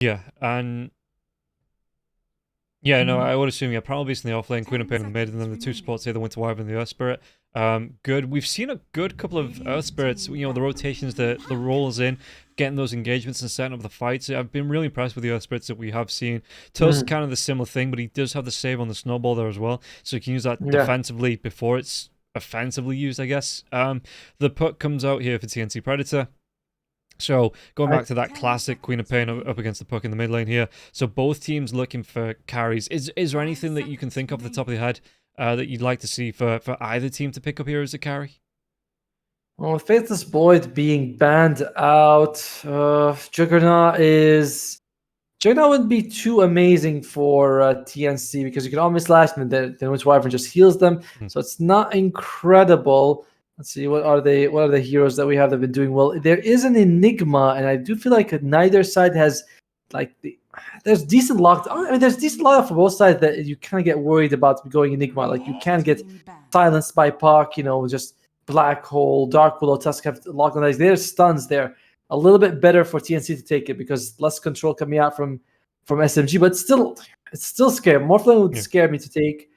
Yeah, and yeah, no, Mm, I would assume, yeah, Primal Beast in the offlane, Queen of Pain in the mid, and then the two supports here, the Winter Wyvern and the Earth Spirit. Good. We've seen a good couple of Earth Spirits, the rotations, the rolls in, getting those engagements and setting up the fights. I've been really impressed with the Earth Spirits that we have seen. Toast is mm, kind of the similar thing, but he does have the save on the snowball there as well, so you can use that yeah. defensively before it's offensively used, I guess. The puck comes out here for TNC Predator. So going I back to that classic Queen of Pain up against the puck in the mid lane here. So both teams looking for carries. Is there anything that you can think of at the top of your head that you'd like to see for either team to pick up here as a carry? Well, Faithless Void being banned out, Juggernaut wouldn't be too amazing for TNC because you can almost last and then Witch Wyvern just heals them. Hmm. So it's not incredible. Let's see, what are the heroes that we have that have been doing well? There is an Enigma, and I do feel like neither side has like there's decent locked. I mean, there's decent lockdown for both sides that you kind of get worried about going Enigma. Like you can get silenced by Puck, just Black Hole, Dark Willow, Tusk have lockdown. Like there's stuns there. A little bit better for TNC to take it because less control coming out from SMG, but it's still scary. Morphling would Yeah. scare me to take.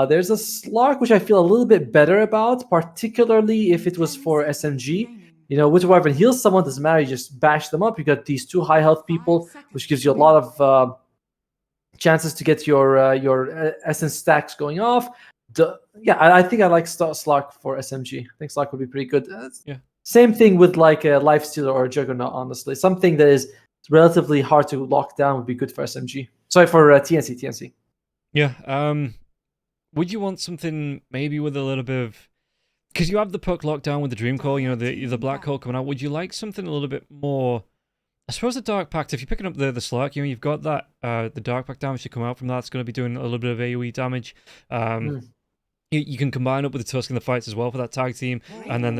There's a Slark which I feel a little bit better about, particularly if it was for SMG. Which Wyvern heals someone, doesn't matter, you just bash them up. You got these two high health people, which gives you a lot of chances to get your essence stacks going off. Yeah, I think I like Slark for SMG. I think Slark would be pretty good. Yeah. Same thing with like a Lifestealer or a Juggernaut, honestly. Something that is relatively hard to lock down would be good for SMG. Sorry, for TNC. Yeah. Would you want something maybe with a little bit of, because you have the puck locked down with the Dream Call, the Black Hole coming out. Would you like something a little bit more? I suppose the Dark Pact, if you're picking up the Slark, you've got that the Dark Pact damage to come out from that. It's going to be doing a little bit of AoE damage. Um, Mm. you can combine up with the Tusk in the fights as well for that tag team, and then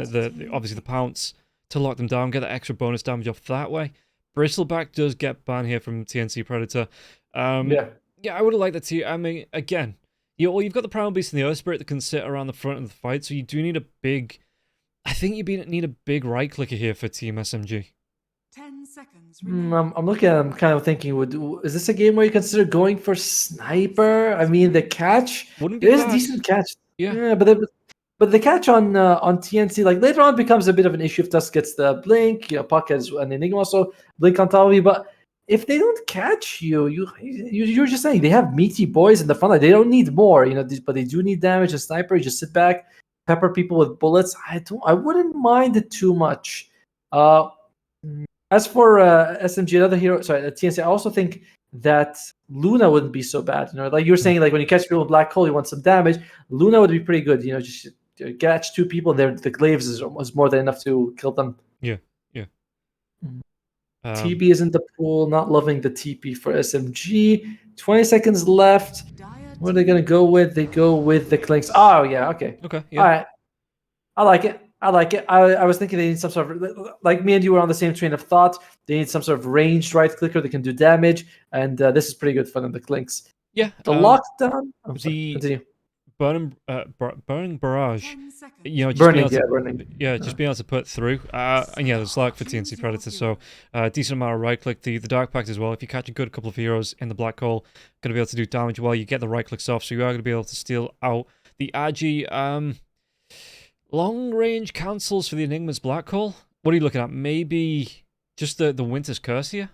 obviously the Pounce to lock them down, get that extra bonus damage off that way. Bristleback does get banned here from TNC Predator. Um, Yeah. yeah, I would have liked that too. I mean, again, you've got the Primal Beast and the Earth Spirit that can sit around the front of the fight, so you do need a big. I think need a big right clicker here for Team SMG. 10 seconds I'm looking at. I'm kind of thinking, is this a game where you consider going for sniper? I mean, the catch. Wouldn't be It is a bad. decent catch. Yeah. Yeah, but the catch on TNC, like later on, becomes a bit of an issue if Tusk gets the blink. Puck has an Enigma also blink on top of you. But if they don't catch you're just saying they have meaty boys in the front line. They don't need more, but they do need damage. A sniper, you just sit back, pepper people with bullets. I wouldn't mind it too much. Uh, as for SMG, another hero, sorry, TNC, I also think that Luna wouldn't be so bad. Like you were saying, like when you catch people with Black Hole, you want some damage. Luna would be pretty good. Just catch two people there. The glaives is more than enough to kill them. Yeah. Yeah. TB is in the pool. Not loving the TP for SMG. 20 seconds left. What are they gonna go with? They go with the clinks. Oh yeah, okay. Okay. All Yeah. right. I like it. I like it. I was thinking they need some sort of, like me and you were on the same train of thought. They need some sort of ranged right clicker that can do damage, and this is pretty good for them. The clinks, Yeah. the lockdown. I'm sorry. The Continue. burning barrage. 10 seconds. Just being Burning, able yeah, to, burning. just being able to put through. And yeah, there's like for TNC Predator, so decent amount of right click. The Dark Pact as well. If you catch a good couple of heroes in the Black Hole, gonna be able to do damage while you get the right clicks off. So you are gonna be able to steal out the Agi. Long range cancels for the Enigma's Black Hole. What are you looking at? Maybe just the Winter's Curse here.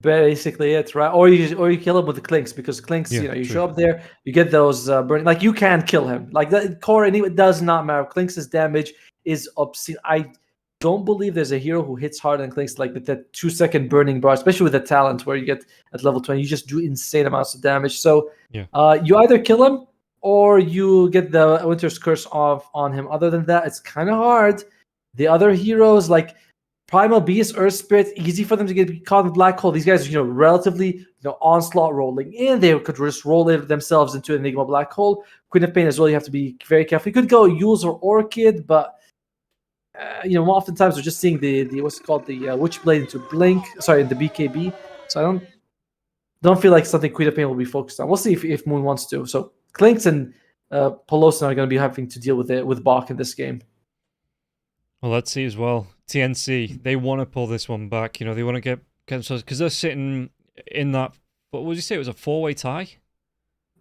Basically, it's right. Or you kill him with the clinks because clinks, Yeah, you true. show up there, you get those burning. Like you can kill him. Like that core, and it does not matter. Clinks' damage is obscene. I don't believe there's a hero who hits harder than clinks like with that 2 second burning bar, especially with the talent where you get at level 20, you just do insane amounts of damage. So, Yeah. you either kill him or you get the Winter's Curse off on him. Other than that, it's kind of hard. The other heroes like Primal Beast, Earth Spirit, easy for them to get caught in Black Hole. These guys, relatively, onslaught rolling in. They could just roll themselves into Enigma Black Hole. Queen of Pain as well. You have to be very careful. You could go Yules or Orchid, but oftentimes we're just seeing the what's it called, the Witchblade into Blink. Sorry, the BKB. So I don't feel like something Queen of Pain will be focused on. We'll see if Moon wants to. So Clinks and Pelosi are going to be having to deal with it with Bach in this game. Well, let's see as well. TNC, they want to pull this one back. They want to get because they're sitting in that. What would you say? It was a 4-way tie.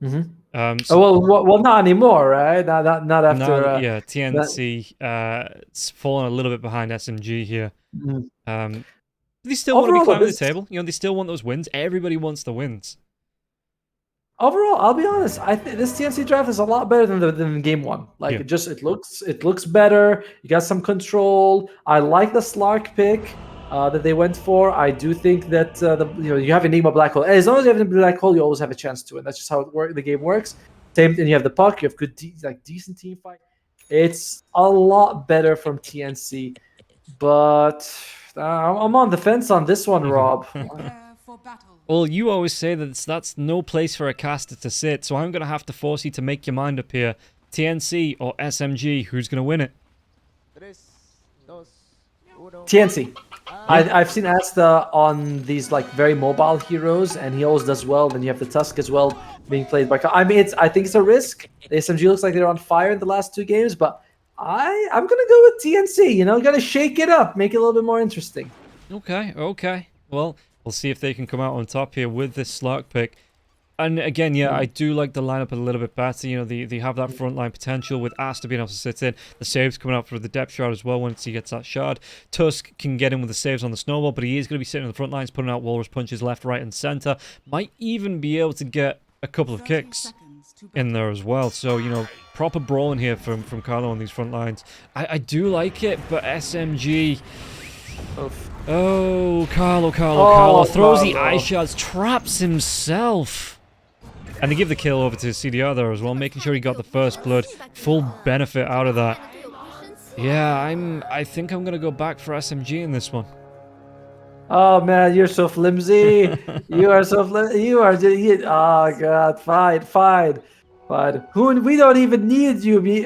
Mm-hmm. So well, not anymore, right? Not after. now, yeah, TNC it's fallen a little bit behind SMG here. Mhm. They still want to be Overall, though, climbing the this- table. You know, they still want those wins. Everybody wants the wins. Overall, I'll be honest. I think this TNC draft is a lot better than game one. Like Yeah. it looks better. You got some control. I like the Slark pick that they went for. I do think that you have Enigma Black Hole. As long as you have a Black Hole, you always have a chance to win. That's just how the game works. Same thing. You have the puck. You have good, decent team fight. It's a lot better from TNC, but I'm on the fence on this one, Rob. Prepare for battle. Well, you always say that that's no place for a caster to sit, so I'm going to have to force you to make your mind up here. TNC or SMG, who's going to win it? TNC. I've seen Asta on these like very mobile heroes, and he always does well. Then you have the Tusk as well being played by. I mean, I think it's a risk. The SMG looks like they're on fire in the last 2 games, but I'm gonna go with TNC. You know, gotta shake it up, make it a little bit more interesting. Okay. Well, we'll see if they can come out on top here with this Slark pick. And again, yeah, I do like the lineup a little bit better. You know, they have that frontline potential with Asta being able to sit in. The saves coming up for the depth shard as well once he gets that shard. Tusk can get in with the saves on the snowball, but he is going to be sitting in the front lines, putting out walrus punches left, right, and center. Might even be able to get a couple of 30 kicks seconds to in there as well. So, you know, proper brawling here from Carlo on these front lines. I do like it, but SMG... Oh, Carlo throws the ice shards, traps himself. And they give the kill over to CDR there as well, making sure he got the first blood. Full benefit out of that. Yeah, I think I'm going to go back for SMG in this one. Oh man, you're so flimsy. You are so oh god, fine. We don't even need you, me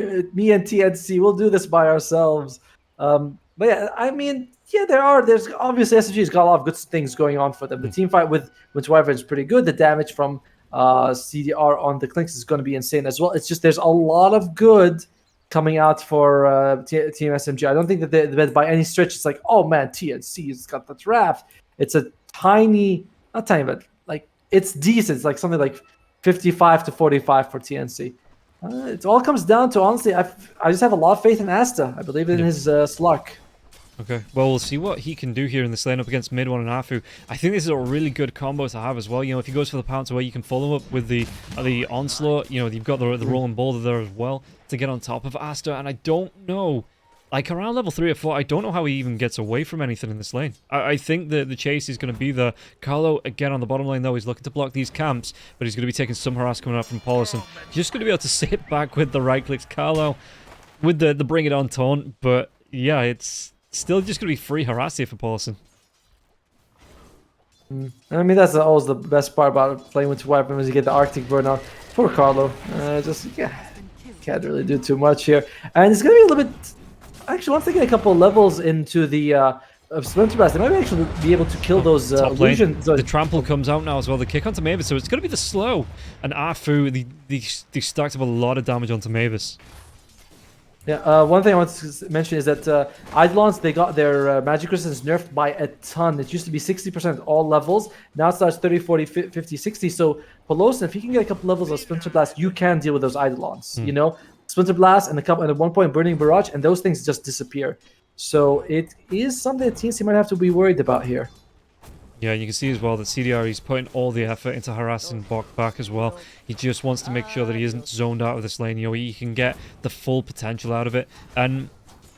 and TNC. We'll do this by ourselves. But yeah, I mean, yeah, there's obviously SMG's got a lot of good things going on for them. The team fight with Wyvern is pretty good. The damage from CDR on the Clinks is going to be insane as well. It's just there's a lot of good coming out for Team SMG. I don't think that by any stretch it's like, oh man, TNC's got the draft. It's a not tiny, but like it's decent. It's like something like 55 to 45 for TNC. It all comes down to, honestly, I just have a lot of faith in Asta. I believe in his Slark. Okay, well, we'll see what he can do here in this lineup against Mid-1 and Afu. I think this is a really good combo to have as well. You know, if he goes for the pounce away, you can follow up with the onslaught. You know, you've got the rolling boulder there as well to get on top of Asta. And I don't know, like around level 3 or 4, I don't know how he even gets away from anything in this lane. I think the chase is going to be there. Carlo, again, on the bottom lane, though, he's looking to block these camps, but he's going to be taking some harass coming out from Paulison. He's just going to be able to sit back with the right clicks. Carlo with the bring it on taunt, but yeah, it's still just going to be free harass here for Paulison. I mean, that's always the best part about playing with Weapon, is you get the Arctic burnout. Poor Carlo. Can't really do too much here. And it's going to be a little bit... Actually, once they get a couple of levels into the Splinter Blast, they might actually be able to kill those illusions. The trample comes out now as well. The kick onto Mavis, so it's going to be the slow. And Afu, they stacked up a lot of damage onto Mavis. Yeah, one thing I want to mention is that Eidolons, they got their magic resistance nerfed by a ton. It used to be 60% all levels. Now it starts 30, 40, 50, 60. So Pelosin, if you can get a couple levels of Splinter Blast, you can deal with those Eidolons. You know, Splinter Blast and at one point Burning Barrage, and those things just disappear. So it is something that TNC might have to be worried about here. Yeah, you can see as well that CDR, he's putting all the effort into harassing Bok back as well. He just wants to make sure that he isn't zoned out of this lane. You know, he can get the full potential out of it. And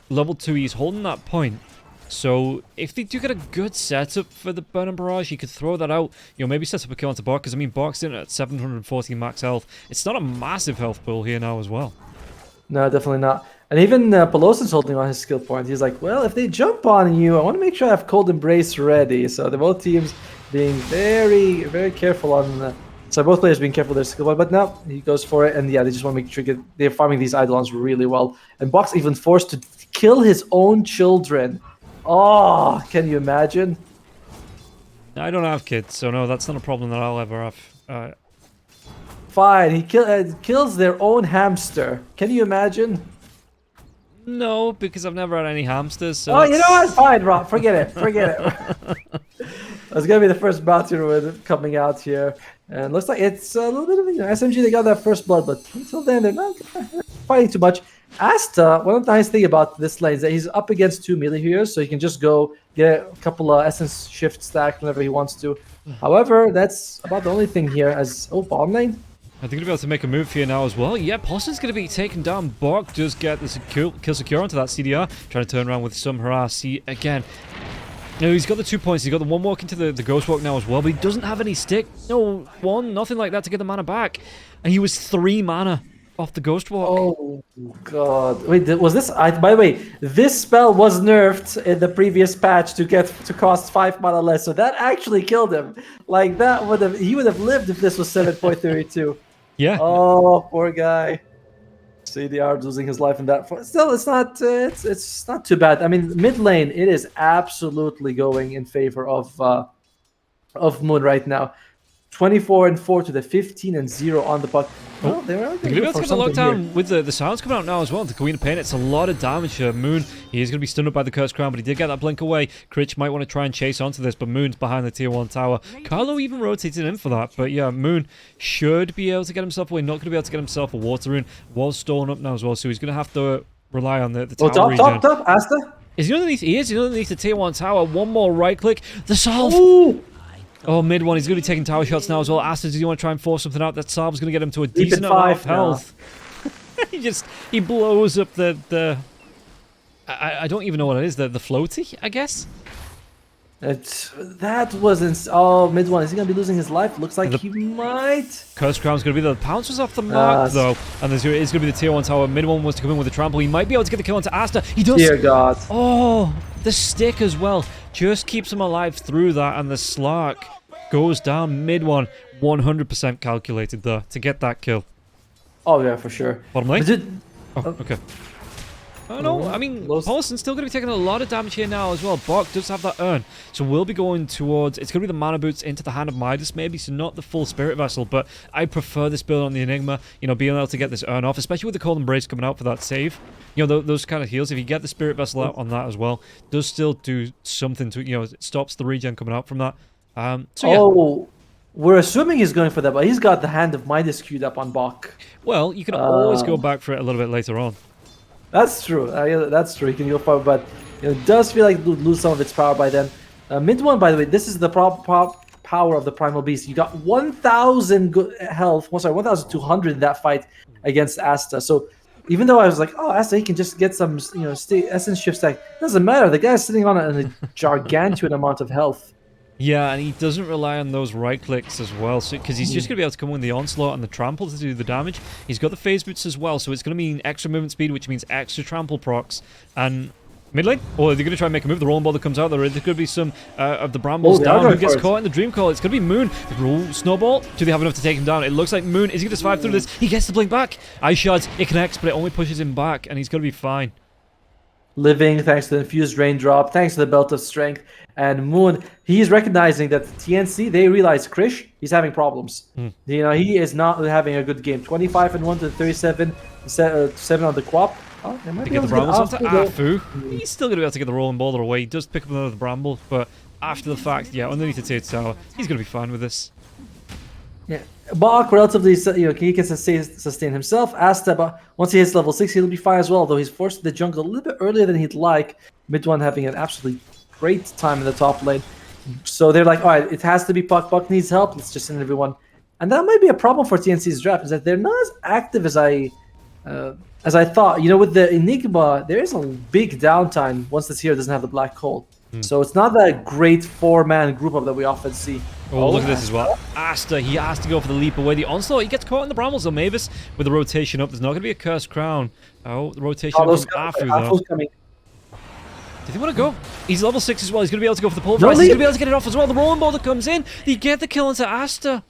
level 2, he's holding that point. So if they do get a good setup for the Burning Barrage, he could throw that out. You know, maybe set up a kill onto Bok, because I mean, Bok's in at 740 max health. It's not a massive health pool here now as well. No, definitely not. And even Pelosin's holding on his skill point. He's like, well, if they jump on you, I want to make sure I have Cold Embrace ready. So they're both teams being very, very careful on... so both players being careful with their skill point. But now he goes for it. And yeah, they just want to make sure they're farming these Eidolons really well. And Bok's even forced to kill his own children. Oh, can you imagine? I don't have kids, so no, that's not a problem that I'll ever have. Fine, he kills their own hamster. Can you imagine? No, because I've never had any hamsters. So oh, you know what? Fine, Rob. Forget it. That's gonna be the first bounty reward coming out here, and looks like it's a little bit of SMG. They got that first blood, but until then they're not fighting too much. Asta, one of the nice thing about this lane is that he's up against 2 melee heroes, so he can just go get a couple of essence shift stack whenever he wants to. However, that's about the only thing here. As bottom lane. I think they're going to be able to make a move here now as well. Yeah, Poston's going to be taken down. Bok does get the kill secure onto that CDR. Trying to turn around with some harass. Again. No, he's got the 2 points. He's got the one walk into the Ghost Walk now as well. But he doesn't have any stick. No, one, nothing like that to get the mana back. And he was 3 mana off the Ghost Walk. Oh, God. Wait, was this... by the way, this spell was nerfed in the previous patch to cost 5 mana less. So that actually killed him. Like, that would have... He would have lived if this was 7.32. Yeah. Oh, poor guy. CDR losing his life in that. Still, it's not. It's not too bad. I mean, mid lane, it is absolutely going in favor of Moon right now. 24-4 to the 15-0 on the puck. Oh, they're going to be able to get the lockdown with the sounds coming out now as well. The Queen of Pain, it's a lot of damage here. Moon, he is going to be stunned up by the Cursed Crown, but he did get that blink away. Critch might want to try and chase onto this, but Moon's behind the tier 1 tower. Carlo even rotated in for that, but yeah, Moon should be able to get himself away. Not going to be able to get himself a water rune. Was stolen up now as well, so he's going to have to rely on the tower region. Top, Asta? Is he underneath? He is. He's underneath the tier 1 tower. One more right click. The salve. Ooh. Oh, mid one. He's going to be taking tower shots now as well. Asta, do you want to try and force something out? That salve is going to get him to a decent amount of health. he blows up the I don't even know what it is. The floaty, I guess. That wasn't. Oh, mid one. Is he going to be losing his life? Looks like he might. Curse Crown's going to be there. The pounce was off the mark though, and it's going to be the tier 1 tower. Mid one wants to come in with a trample. He might be able to get the kill onto Asta. He does. Dear God. Oh, the stick as well just keeps him alive through that, and the Slark goes down. Mid one, 100% calculated there to get that kill. Oh yeah, for sure. Bottom lane. Oh, okay. Oh no, I mean, Paulson's still going to be taking a lot of damage here now as well. Bok does have that urn, so we'll be going towards... It's going to be the mana boots into the Hand of Midas maybe, so not the full Spirit Vessel, but I prefer this build on the Enigma, you know, being able to get this urn off, especially with the Cold Embrace coming out for that save. You know, those kind of heals, if you get the Spirit Vessel out on that as well, does still do something to, you know, it stops the regen coming out from that. So yeah. Oh, we're assuming he's going for that, but he's got the Hand of Midas queued up on Bok. Well, you can always go back for it a little bit later on. That's true. That's true. He can go forward, but it does feel like it would lose some of its power by then. Mid one, by the way, this is the power of the Primal Beast. You got 1,000 health. Well, sorry, 1,200 in that fight against Asta. So even though I was like, oh, Asta, he can just get some, you know, essence shift stack. Doesn't matter. The guy's sitting on a gargantuan amount of health. Yeah, and he doesn't rely on those right clicks as well, so because he's just going to be able to come in the onslaught and the trample to do the damage. He's got the phase boots as well, so it's going to mean extra movement speed, which means extra trample procs. And mid lane, or they're going to try and make a move. The rolling ball that comes out there. There could be some of the brambles down. Who gets caught in the dream call? It's going to be Moon. Roll snowball. Do they have enough to take him down? It looks like Moon is going to survive through this. He gets the blink back. Ice shards. It connects, but it only pushes him back, and he's going to be fine. Living thanks to the infused raindrop, thanks to the belt of strength, and Moon. He's recognizing that TNC, they realize Krish, he's having problems. You know, he is not having a good game. 25-1 to 37, 7 on the Quap. Oh, they might be get able the to brambles get onto Afu. He's still going to be able to get the rolling boulder away. He does pick up another bramble, but after the fact, yeah, underneath the tier tower, he's going to be fine with this. Yeah, Bok relatively, you know, he can sustain himself. Asta, but once he hits level 6, he'll be fine as well. Though he's forced to the jungle a little bit earlier than he'd like. Mid one having an absolutely great time in the top lane. So they're like, all right, it has to be Puck. Puck needs help. Let's just send everyone. And that might be a problem for TNC's draft, is that they're not as active as I thought. You know, with the Enigma, there is a big downtime once this hero doesn't have the black hole. So it's not that great 4-man group up that we often see. Oh, look at this as well. Asta, he has to go for the leap away. The onslaught, he gets caught in the brambles. So Mavis with the rotation up. There's not going to be a Cursed Crown. Oh, the rotation up from Afu, though. Coming. Did he want to go? He's level 6 as well. He's going to be able to go for the pulverize. He's going to be able to get it off as well. The rolling boulder comes in. They get the kill into Asta.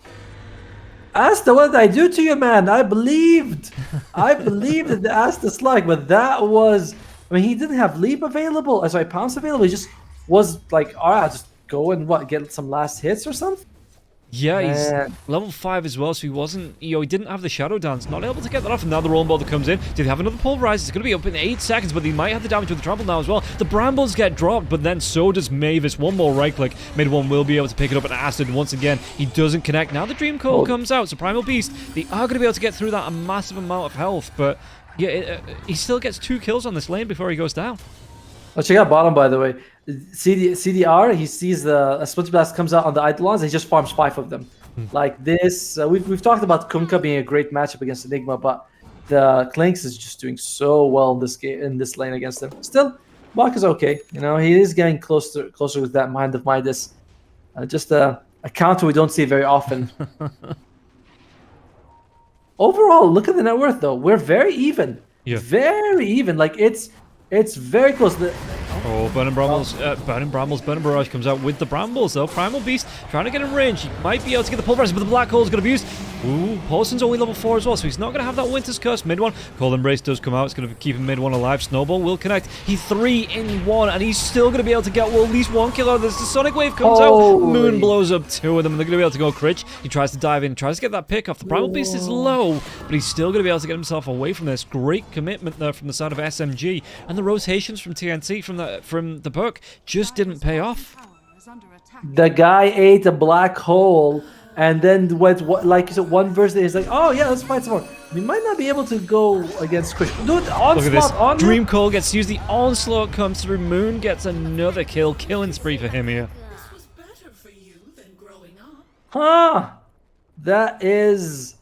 Asta, what did I do to you, man? I believed. I believed in the Asta slug, but that was... I mean, he didn't have leap available. Sorry, pounce available. He just was like, all right, I'll just go and get some last hits or something? Yeah, he's Man. level 5 as well, so he wasn't, he didn't have the Shadow Dance, not able to get that off, and now the Rolling Boulder comes in. Do they have another Pulverize? It's going to be up in 8 seconds, but they might have the damage with the Trample now as well. The Brambles get dropped, but then so does Mavis. One more right click. Mid one will be able to pick it up, and Acid, once again, he doesn't connect. Now the Dream Coil comes out, so Primal Beast, they are going to be able to get through that a massive amount of health, but yeah, he still gets 2 kills on this lane before he goes down. Oh, check out bottom, by the way. CDR, he sees the Splinter Blast comes out on the Eidolons, and he just farms 5 of them. Like this, we've talked about Kunkka being a great matchup against Enigma, but the Clinks is just doing so well in this game, in this lane against him. Still, Bach is okay. You know, he is getting closer with that Mind of Midas. Just a counter we don't see very often. Overall, look at the net worth though. We're very even. Yeah. Very even. Like it's very close. Oh, Burning Brambles, Burning Barrage comes out with the Brambles, though. Primal Beast trying to get in range. He might be able to get the Pulverize, but the Black Hole's going to be used. Ooh, Paulson's only level 4 as well, so he's not going to have that Winter's Curse mid one. Cold Embrace does come out. It's going to keep him mid one alive. Snowball will connect. He's 3 in 1, and he's still going to be able to get, well, at least 1 kill out of this. The Sonic Wave comes out. Moon blows up 2 of them, and they're going to be able to go Critch. He tries to dive in, tries to get that pick off. The Primal Beast is low, but he's still going to be able to get himself away from this. Great commitment there from the side of SMG, and the rotations from TNC from the book just didn't pay off. The guy ate a black hole and then went like you said, one verse. He's like, oh yeah, let's fight some more. We might not be able to go against Chris. Dude, onslaught. Look at this. On Dream Coil gets used. The onslaught comes through. Moon gets another kill. Killing spree for him here. This was better for you than growing up. Huh? That is.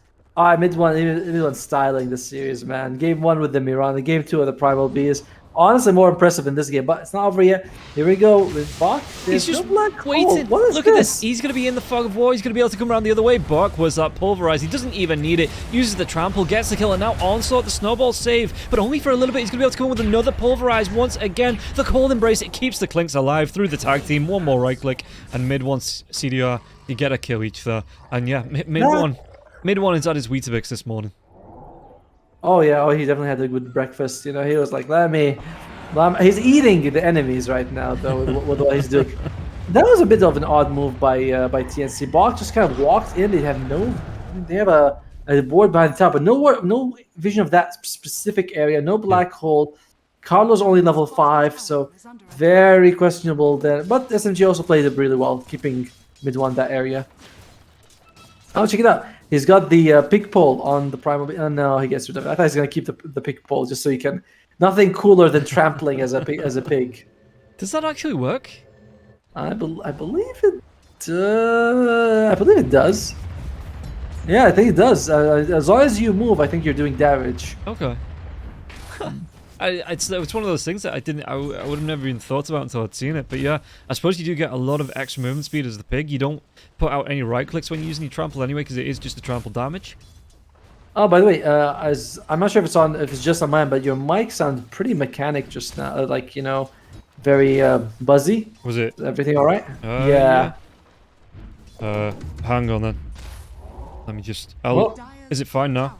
Mid one styling this series, man. Game 1 with the Miranda, game 2 of the Primal Beast. Honestly, more impressive in this game, but it's not over yet. Here we go with Bach. He's just no black waiting. hole. What is Look at this. He's going to be in the fog of war. He's going to be able to come around the other way. Bach was that Pulverize. He doesn't even need it. Uses the Trample, gets the kill, and now Onslaught, the Snowball save, but only for a little bit. He's going to be able to come in with another Pulverize once again. The Cold Embrace, it keeps the Clinks alive through the tag team. One more right click, and mid one CDR. You get a kill each there. And yeah, mid one is at his Weetabix this morning. Oh yeah, he definitely had a good breakfast. You know, he was like, he's eating the enemies right now, though, with what he's doing. That was a bit of an odd move by TNC. Bach just kind of walked in. They have a board behind the top, but no vision of that specific area. No black hole. Carlo's only level 5, so very questionable there. But SMG also played it really well, keeping mid one that area. Oh, check it out. He's got the pick pole on the Primal. Oh, no, he gets rid of it. I thought he's going to keep the pick pole just so he can. Nothing cooler than trampling as a pig. Does that actually work? I believe it. I believe it does. Yeah, I think it does. As long as you move, I think you're doing damage. Okay. It's one of those things that I would have never even thought about until I'd seen it. But yeah, I suppose you do get a lot of extra movement speed as the pig. You don't put out any right clicks when using your trample anyway, because it is just a trample damage. Oh, by the way, as I'm not sure if it's just on mine, but your mic sounded pretty mechanic just now, like, you know, very buzzy. Was it? Is everything all right? Yeah. Hang on then. Let me just. Is it fine now?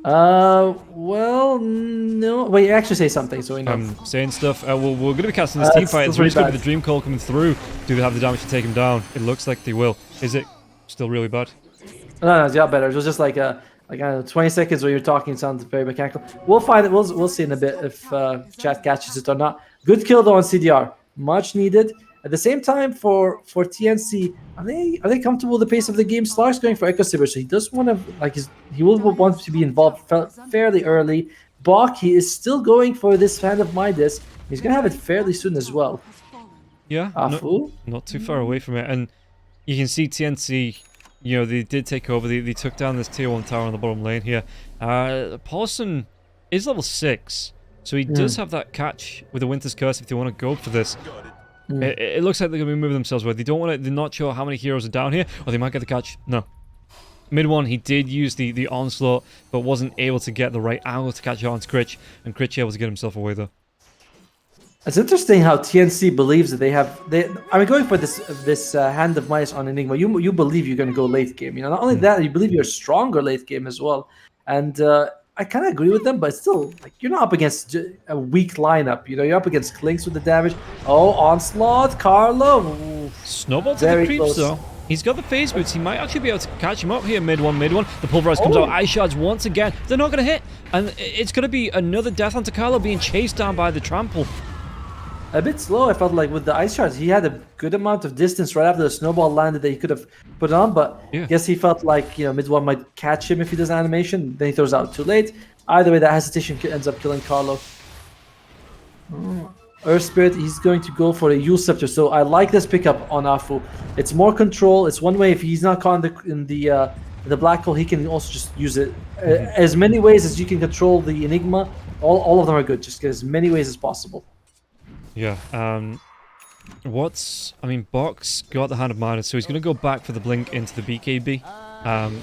Well, no. Wait, you actually say something so we know. I'm saying stuff. We're going to be casting this team fight. It's really good with the Dream Coil coming through. Do they have the damage to take him down? It looks like they will. Is it still really bad? No, it's got better. It was just like I don't know, 20 seconds where you're talking sounds very mechanical. We'll find it. We'll see in a bit if chat catches it or not. Good kill though on CDR. Much needed. At the same time, for TNC, are they comfortable with the pace of the game? Slark's going for Echo Saber, so he does want to he will want to be involved fairly early. Bach, he is still going for this Hand of Midas. He's gonna have it fairly soon as well. Yeah, not too far away from it, and you can see TNC. You know, they did take over. They took down this tier 1 tower on the bottom lane here. Paulson is level 6, so he does have that catch with the Winter's Curse if they want to go for this. It looks like they're going to be moving themselves where they don't want to. They're not sure how many heroes are down here, or they might get the catch. No. Mid one, he did use the onslaught, but wasn't able to get the right angle to catch on Critch, and Critch able to get himself away though. It's interesting how TNC believes that going for this Hand of Midas on Enigma. You believe you're going to go late game. You know, not only that, you believe you're stronger late game as well. And I kind of agree with them, but still, like, you're not up against a weak lineup. You know, you're up against Clinks with the damage. Oh, onslaught, Carlo. Snowball to the creeps though. He's got the phase boots. He might actually be able to catch him up here. Mid one. The pulverize comes out. Ice shards once again. They're not going to hit. And it's going to be another death onto Carlo being chased down by the trample. A bit slow, I felt like, with the ice shards. He had a good amount of distance right after the snowball landed that he could have put on, but I guess he felt like, mid one might catch him if he does animation. Then he throws out too late. Either way, that hesitation ends up killing Carlo. Earth Spirit, he's going to go for a Yule Scepter. So I like this pickup on Afu. It's more control. It's one way. If he's not caught in the black hole, he can also just use it. As many ways as you can control the Enigma, all of them are good. Just get as many ways as possible. Yeah. Box got the Hand of Midas, so he's going to go back for the blink into the BKB.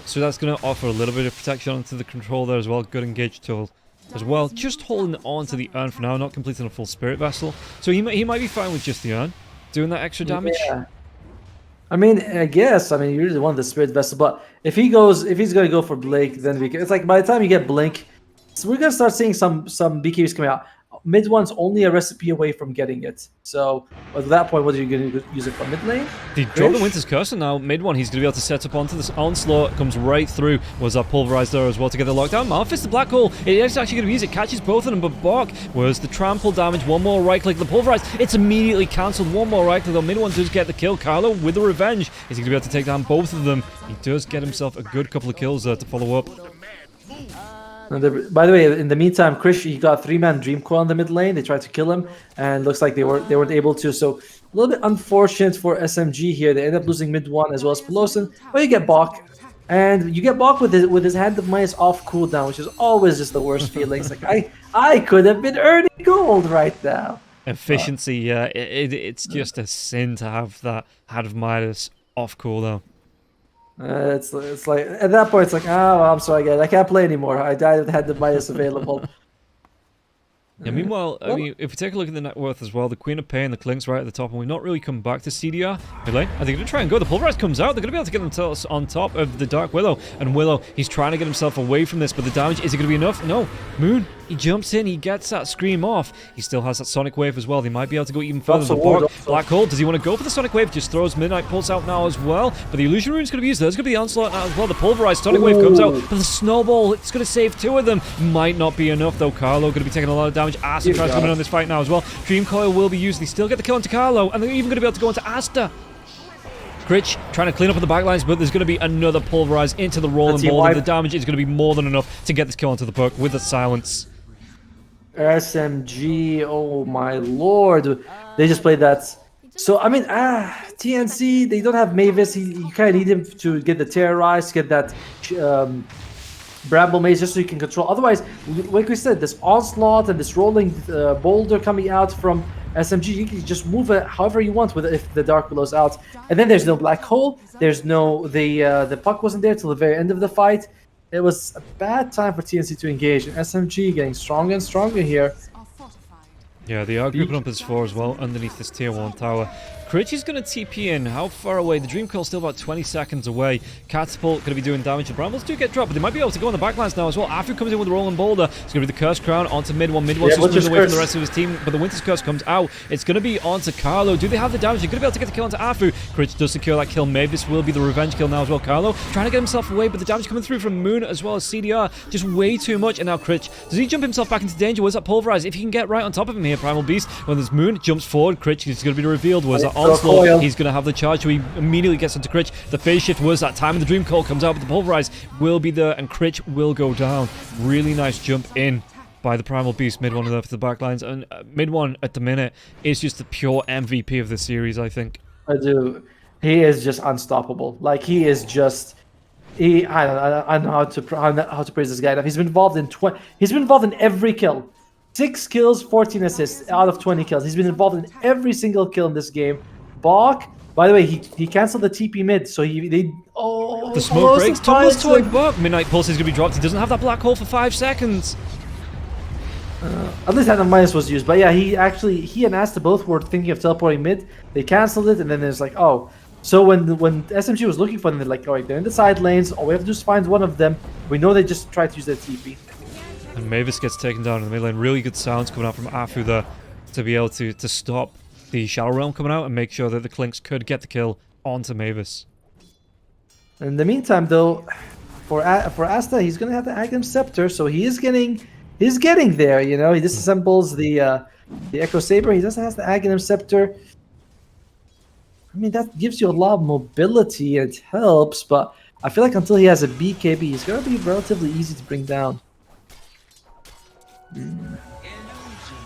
So that's going to offer a little bit of protection onto the control there as well. Good engage tool as well. Just holding on to the urn for now, not completing a full spirit vessel. So he might be fine with just the urn, doing that extra damage. Yeah. I guess. You really want the spirit vessel, but if he's going to go for blink, then it's like by the time you get blink, so we're going to start seeing some BKBs coming out. Mid one's only a recipe away from getting it. So at that point, what are you going to use it for? Mid lane? They drop the Winter's Curse, and now mid one, he's going to be able to set up onto this onslaught. Comes right through. Was that pulverized there as well to get the lockdown? Malphite, the black hole. It's actually going to use it. Catches both of them, but Bok was the trample damage. One more right click. The pulverize. It's immediately cancelled. One more right click, though. Mid one does get the kill. Carlo with the revenge. Is he going to be able to take down both of them? He does get himself a good couple of kills there to follow up. And by the way, in the meantime, Krish, he got 3-man Dream Coil in the mid lane. They tried to kill him, and looks like they weren't able to. So a little bit unfortunate for SMG here. They end up losing mid one as well as Pelosin. But you get Bok, and you get Bok with his Hand of Midas off cooldown, which is always just the worst feelings. Like I could have been earning gold right now. Efficiency, yeah, it's just a sin to have that Hand of Midas off cooldown. It's like at that point it's like, I'm sorry guys, I can't play anymore. I died and had the Midas available. Yeah, meanwhile, if we take a look at the net worth as well, the Queen of Pain, the Clink's right at the top, and we've not really come back to CDR. Mid lane, are they going to try and go? The Pulverize comes out. They're going to be able to get themselves on top of the Dark Willow. And Willow, he's trying to get himself away from this, but the damage, is it going to be enough? No. Moon, he jumps in, he gets that Scream off. He still has that Sonic Wave as well. They might be able to go even further. The Black Hole, does he want to go for the Sonic Wave? Just throws Midnight Pulse out now as well. But the Illusion Rune's going to be used. There's going to be the Onslaught now as well. The Pulverized Sonic Wave comes out. But the Snowball, it's going to save two of them. Might not be enough though. Carlo going to be taking a lot of damage. Asta tries to come in on this fight now as well. Dream Coil will be used. They still get the kill onto Carlo. And they're even going to be able to go into Asta. Critch trying to clean up on the backlines, but there's going to be another Pulverize into the Rolling Ball. And the damage is going to be more than enough to get this kill onto the puck with the silence. SMG, oh my lord. They just played that. So, TNC, they don't have Mavis. You kind of need him to get the Terrorize, to get that Bramble Maze, just so you can control. Otherwise, like we said, this Onslaught and this Rolling Boulder coming out from SMG, you can just move it however you want with it if the Dark Willow's out. And then there's no Black Hole. There's no... The puck wasn't there till the very end of the fight. It was a bad time for TNC to engage, and SMG getting stronger and stronger here. Yeah, they are grouping up as 4 as well underneath this tier 1 tower. Critch is going to TP in. How far away? The Dream Coil's still about 20 seconds away. Catapult going to be doing damage. The Brambles do get dropped, but they might be able to go on the backlines now as well. After comes in with the Rolling Boulder, it's going to be the Curse Crown onto mid one. Mid one just moves away from the rest of his team, but the Winter's Curse comes out. It's going to be onto Carlo. Do they have the damage? They're going to be able to get the kill onto Afu. Critch does secure that kill. Maybe this will be the revenge kill now as well. Carlo trying to get himself away, but the damage coming through from Moon as well as CDR. Just way too much. And now Critch, does he jump himself back into danger? Was that Pulverize? If he can get right on top of him here, Primal Beast, when there's Moon, jumps forward. Critch is going to be revealed. Was that Onslaught? He's going to have the charge, so he immediately gets into Critch. The phase shift was that time, and the Dream Coil comes out, but the Pulverize will be there, and Critch will go down. Really nice jump in by the Primal Beast. Mid one there for the backlines, and mid one at the minute is just the pure MVP of the series, I think. I do. He is just unstoppable. Like, he is just... I don't know how to praise this guy enough. He's been involved in every kill. 6 kills, 14 assists out of 20 kills. He's been involved in every single kill in this game. Bok, by the way, he canceled the TP mid, so the smoke breaks. Tumbles toward Bok. Midnight Pulse is going to be dropped. He doesn't have that Black Hole for 5 seconds. At least Hand of Midas was used, but yeah, he and Asta both were thinking of teleporting mid. They canceled it, and then there's like, oh. So when SMG was looking for them, they're like, all right, they're in the side lanes. All we have to do is find one of them. We know they just tried to use their TP. And Mavis gets taken down in the mid lane. Really good sounds coming out from Afu there to be able to stop the Shadow Realm coming out and make sure that the Clinks could get the kill onto Mavis. In the meantime, though, for Asta, he's gonna have the Aghanim Scepter, so he's getting there. You know, he disassembles the Echo Saber. He just has the Aghanim Scepter. I mean, that gives you a lot of mobility and it helps, but I feel like until he has a BKB, he's gonna be relatively easy to bring down.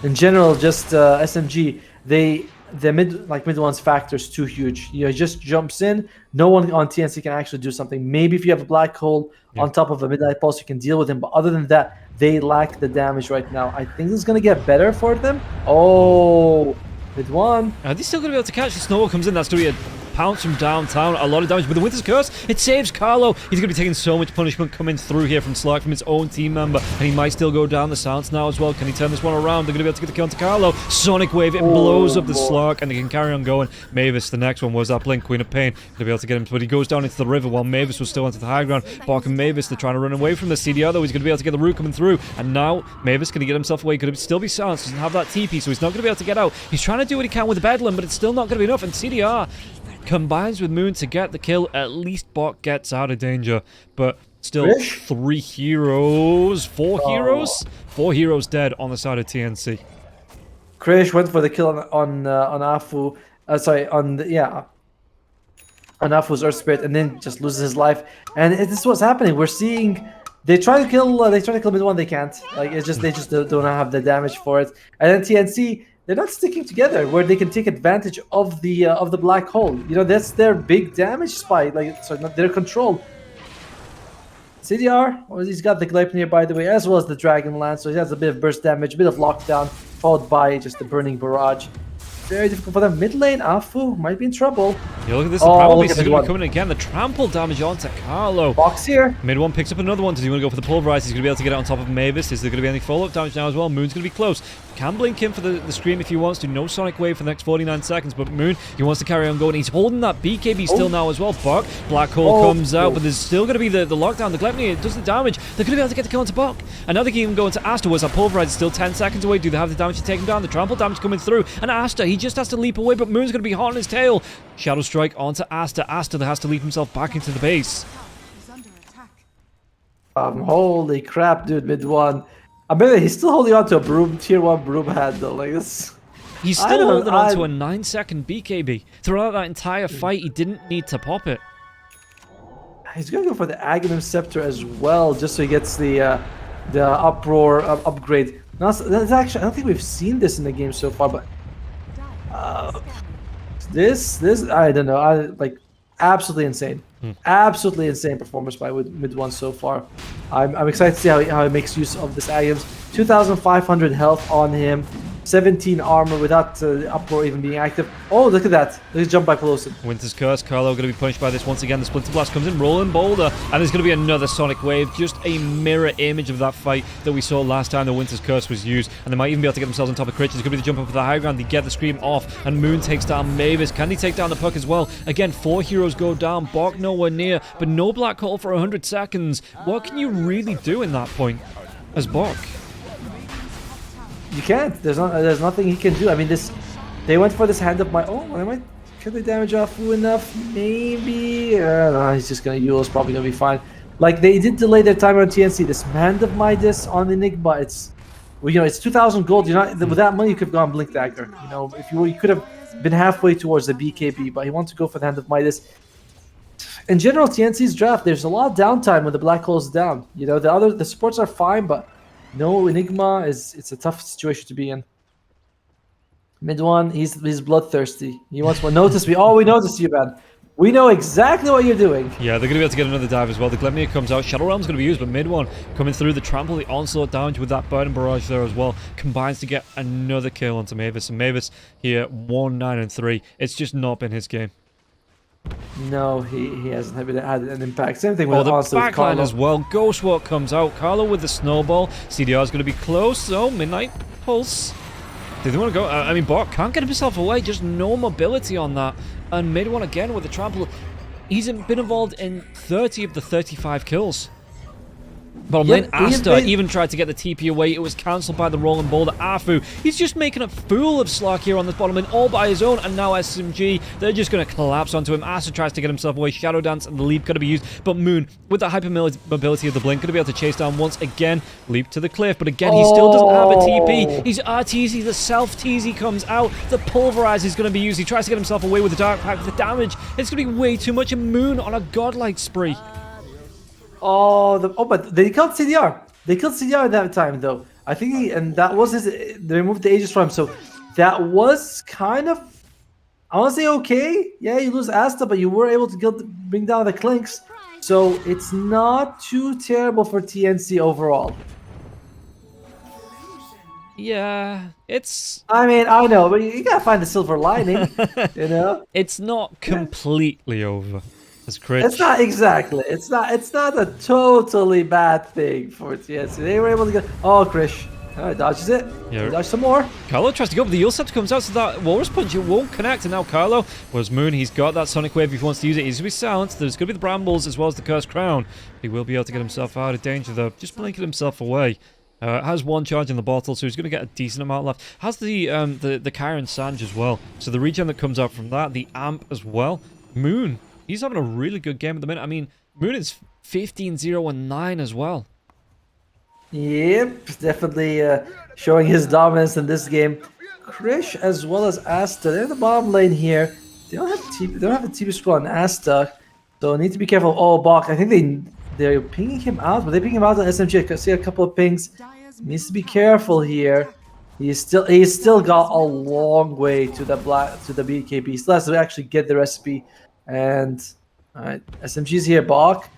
In general, just SMG, the mid one's factor is too huge. You know, he just jumps in. No one on TNC can actually do something. Maybe if you have a black hole on top of a midnight pulse, you can deal with him. But other than that, they lack the damage right now. I think this is gonna get better for them. Oh, mid one. Are they still gonna be able to catch? The snowball comes in. That's gonna be a pounce from downtown. A lot of damage, but the Winter's Curse, it saves Carlo. He's gonna be taking so much punishment coming through here from Slark, from his own team member, and he might still go down the Sounds now as well. Can he turn this one around? They're gonna be able to get the kill onto Carlo. Sonic Wave, it blows up the Slark, and they can carry on going. Mavis, the next one was that Blink, Queen of Pain, gonna be able to get him, but he goes down into the river while Mavis was still onto the high ground. Bark and Mavis, they're trying to run away from the CDR, though. He's gonna be able to get the root coming through, and now Mavis gonna get himself away. Could still be silenced, doesn't have that TP, so he's not gonna be able to get out. He's trying to do what he can with the Bedlam, but it's still not gonna be enough, and CDR combines with Moon to get the kill. At least Bot gets out of danger, but still Rish? 4 heroes dead on the side of TNC. Krish went for the kill on Afu. On Afu's Earth Spirit, and then just loses his life. And this is what's happening. We're seeing they try to kill mid one. They can't. Like they just don't have the damage for it. And then TNC, they're not sticking together where they can take advantage of the black hole. You know, that's their big damage spike. Their control. CDR, well, he's got the Gleipnir, by the way, as well as the Dragon Lance, so he has a bit of burst damage, a bit of lockdown, followed by just the Burning Barrage. Very difficult for them. Mid lane, Afu might be in trouble. Yeah, look at this. The Primal Beast is going to be coming again. The trample damage onto Carlo. Box here. Mid one picks up another one. Does he want to go for the Pulverize? He's going to be able to get it on top of Mavis. Is there going to be any follow-up damage now as well? Moon's going to be close. Can blink in for the Scream if he wants to. No Sonic Wave for the next 49 seconds, but Moon, he wants to carry on going. He's holding that BKB still now as well. Buck, Black Hole comes out, but there's still going to be the lockdown. The Gleipnir, it does the damage. They're going to be able to get the kill onto Buck. And now they can even go into Asta. Was that Pulverize is still 10 seconds away. Do they have the damage to take him down? The trample damage coming through. And Asta, he just has to leap away, but Moon's going to be hot on his tail. Shadow Strike onto Asta. Asta that has to leap himself back into the base. Is under attack. Holy crap, dude, mid one. I bet he's still holding on to a tier 1 broom handle. Like this. He's still holding on to a 9-second BKB. Throughout that entire fight, he didn't need to pop it. He's gonna go for the Aghanim Scepter as well, just so he gets the Uproar upgrade. Now, that's actually, I don't think we've seen this in the game so far, but this I don't know. Absolutely insane. Absolutely insane performance by mid one so far. I'm excited to see how he makes use of this items. 2,500 health on him. 17 armor without Uproar even being active. Oh, look at that. Look at jump by Pelosi. Winter's Curse. Carlo going to be punished by this once again. The Splinter Blast comes in. Rolling Boulder. And there's going to be another Sonic Wave. Just a mirror image of that fight that we saw last time the Winter's Curse was used. And they might even be able to get themselves on top of Critch. There's going to be the jump up for the high ground. They get the Scream off. And Moon takes down Mavis. Can they take down the Puck as well? Again, 4 heroes go down. Bark nowhere near. But no Black Hole for 100 seconds. What can you really do in that point as Bark? You can't. There's nothing he can do. I mean, they went for this hand of my own. Can they damage Afu enough? Maybe. No, he's just gonna use. Probably gonna be fine. Like they did delay their timer on TNC. This Hand of Midas on Enigma. It's 2,000 gold. You're not with that money. You could have gone Blink Dagger. You know, if you could have been halfway towards the BKB, but he wants to go for the Hand of Midas. In general, TNC's draft, there's a lot of downtime when the Black Hole's down. You know, the supports are fine, but no Enigma it's a tough situation to be in. Mid one, he's bloodthirsty. He wants more. Notice we noticed you, man. We know exactly what you're doing. Yeah, they're going to be able to get another dive as well. The Gleipnir comes out. Shadow Realm's going to be used, but mid one coming through the trample, the onslaught damage with that burning barrage there as well combines to get another kill onto Mavis. And Mavis here 1-9-3. It's just not been his game. No, he hasn't had an impact. Same thing with the backline backline as well. Ghost Walk comes out. Carlo with the snowball. CDR is going to be close. So Midnight Pulse. Did they want to go? I mean, Bot can't get himself away. Just no mobility on that. And mid one again with the trample. He's been involved in 30 of the 35 kills. Bottom Yep, lane, Asta even tried to get the TP away. It was cancelled by the rolling boulder. Afu, he's just making a fool of Slark here on this bottom lane all by his own. And now SMG, they're just going to collapse onto him. Asta tries to get himself away. Shadow Dance and the leap going to be used. But Moon, with the hyper mobility of the blink, going to be able to chase down once again. Leap to the cliff. But again, he still doesn't have a TP. He's RTZ. The self-TZ comes out. The Pulverize is going to be used. He tries to get himself away with the Dark Pack. The damage, it's going to be way too much. And Moon on a godlike spree. But they killed CDR. They killed CDR at that time, though. I think, and that was his. They removed the Aegis from him, so that was kind of, I want to say, okay. Yeah, you lose Asta, but you were able to bring down the Clinks, so it's not too terrible for TNC overall. Yeah, it's... I mean, I know, but you gotta find the silver lining, you know? It's not completely over. As Critch. It's not exactly. It's not a totally bad thing for TNC. They were able to get. Oh, Krish. Alright, dodges it. Yeah. Dodge some more. Carlo tries to go, but the Yule Scepter comes out, so that Walrus Punch, it won't connect. And now Carlo, whereas Moon, he's got that Sonic Wave if he wants to use it. He's going to be silenced. There's going to be the Brambles as well as the Cursed Crown. He will be able to get himself out of danger, though. Just blinking himself away. Has one charge in the bottle, so he's going to get a decent amount left. Has the Kyron Sanj as well. So the regen that comes out from that, the Amp as well. Moon, he's having a really good game at the minute. I mean, Moon is 15-0-9 as well. Yep, definitely showing his dominance in this game. Krish as well as Asta, they're in the bottom lane here. They don't have TP, they don't have a TP scroll on Asta, so need to be careful. Oh, Bach, I think they're pinging him out, but they ping him out on SMG. I can see a couple of pings. Needs to be careful here. He's still got a long way to the BKB. He still has to actually get the recipe. And alright, SMG's here, Bach.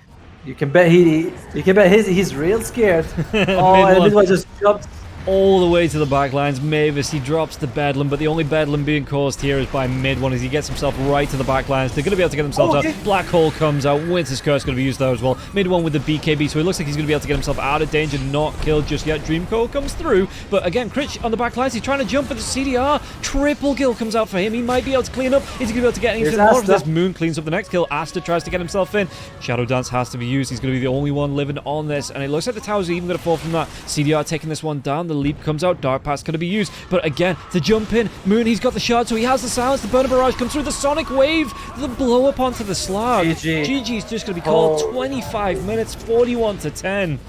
You can bet he's real scared. Oh, and Midway just jumps all the way to the back lines. Mavis, he drops the Bedlam, but the only Bedlam being caused here is by Mid One as he gets himself right to the back lines. They're going to be able to get themselves out. Black Hole comes out. Winter's Curse going to be used there as well. Mid One with the BKB, so it looks like he's going to be able to get himself out of danger, not killed just yet. Dream Coil comes through, but again, Critch on the back lines. He's trying to jump for the CDR. Triple kill comes out for him. He might be able to clean up. Is he going to be able to get anything more of this? Moon cleans up the next kill. Asta tries to get himself in. Shadow Dance has to be used. He's going to be the only one living on this, and it looks like the towers are even going to fall from that. CDR taking this one down. The leap comes out. Dark Pass going to be used, but again, to jump in, Moon, he's got the shard, so he has the silence. The Burner Barrage comes through, the Sonic Wave, the blow up onto the Slag. GG's just going to be called. 25 minutes, 41-10. And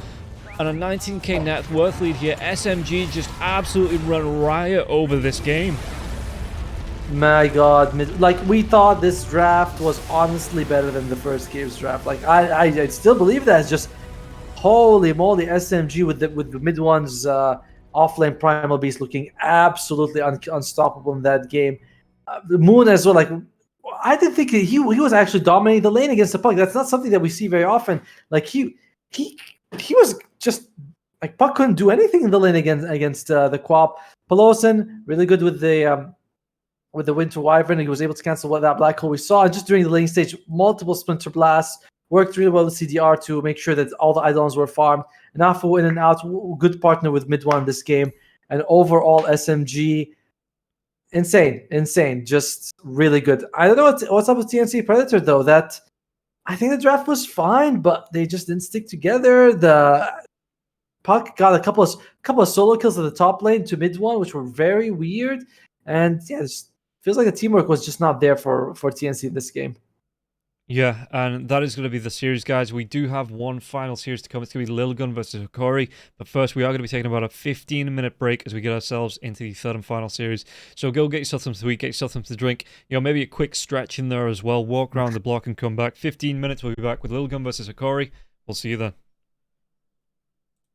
a 19k net worth lead here. SMG just absolutely run riot over this game. My God, like we thought this draft was honestly better than the first game's draft. Like I still believe that. It's just holy moly, SMG with the Mid One's offlane Primal Beast looking absolutely unstoppable in that game. The Moon as well, like I didn't think he was actually dominating the lane against the Puck. That's not something that we see very often. Like he was just like Puck couldn't do anything in the lane against the Quap. Pelosin really good with the Winter Wyvern. He was able to cancel that Black Hole we saw. And just during the lane stage, multiple Splinter Blasts. Worked really well with CDR to make sure that all the Eidolons were farmed. Nafu in and out, good partner with Mid One in this game. And overall, SMG, insane, just really good. I don't know what's up with TNC Predator though. That I think the draft was fine, but they just didn't stick together. The Puck got a couple of solo kills at the top lane to Mid One, which were very weird. And yeah, it feels like the teamwork was just not there for TNC in this game. Yeah, and that is going to be the series, guys. We do have one final series to come. It's going to be Lilgun versus Hikori. But first, we are going to be taking about a 15-minute break as we get ourselves into the third and final series. So go get yourself something to eat, get yourself something to drink. You know, maybe a quick stretch in there as well. Walk around the block and come back. 15 minutes, we'll be back with Lilgun versus Hikori. We'll see you then.